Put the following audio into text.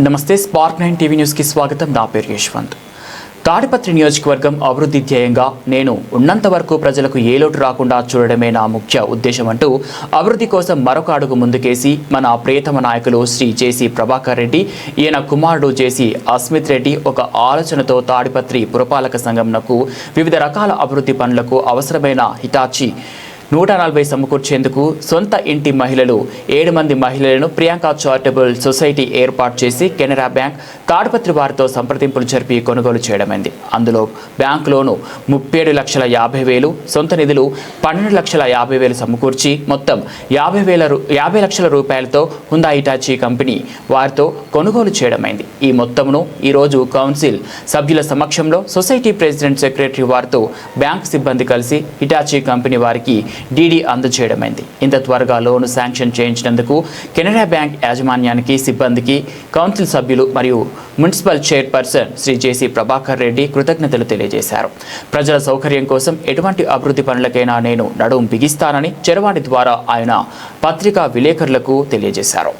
నమస్తే spark 9 TV news కి స్వాగతం. నా పేరు యశ్వంత్. తాడిపత్రి నియోజకవర్గం అభివృద్ధి ధ్యేయంగా నేను ఉన్నంత వరకు ప్రజలకు ఏ లోటు రాకుండా చూడడమే నా ముఖ్య ఉద్దేశం అంటూ అభివృద్ధి కోసం మరొక అడుగు ముందుకేసి మన ప్రియతమ నాయకులు శ్రీ జేసీ ప్రభాకర్ రెడ్డి, ఈయన కుమారుడు జేసీ అస్మిత్ రెడ్డి ఒక ఆలోచనతో తాడిపత్రి పురపాలక సంఘంకు వివిధ రకాల అభివృద్ధి పనులకు అవసరమైన హిటాచి 140 సమకూర్చేందుకు సొంత ఇంటి మహిళలు 7 మంది మహిళలను ప్రియాంక చారిటబుల్ సొసైటీ ఏర్పాటు చేసి కెనరా బ్యాంక్ తాడిపత్రి వారితో సంప్రదింపులు జరిపి కొనుగోలు చేయడమైంది. అందులో బ్యాంక్ లోను 37,50,000, సొంత నిధులు 12,50,000 సమకూర్చి మొత్తం 50 లక్షల రూపాయలతో హుందా హిటాచి కంపెనీ వారితో కొనుగోలు చేయడమైంది. ఈ మొత్తంను ఈరోజు కౌన్సిల్ సభ్యుల సమక్షంలో సొసైటీ ప్రెసిడెంట్, సెక్రటరీ వారితో బ్యాంక్ సిబ్బంది కలిసి హిటాచి కంపెనీ వారికి డీడీ అందజేయడమైంది. ఇంత త్వరగా లోను శాంక్షన్ చేయించినందుకు కెనరా బ్యాంక్ యాజమాన్యానికి, సిబ్బందికి, కౌన్సిల్ సభ్యులు మరియు మున్సిపల్ చైర్పర్సన్ శ్రీ జేసీ ప్రభాకర్ రెడ్డి కృతజ్ఞతలు తెలియజేశారు. ప్రజల సౌకర్యం కోసం ఎటువంటి అభివృద్ధి పనులకైనా నేను నడుం బిగిస్తానని చరవాణి ద్వారా ఆయన పత్రికా విలేకరులకు తెలియజేశారు.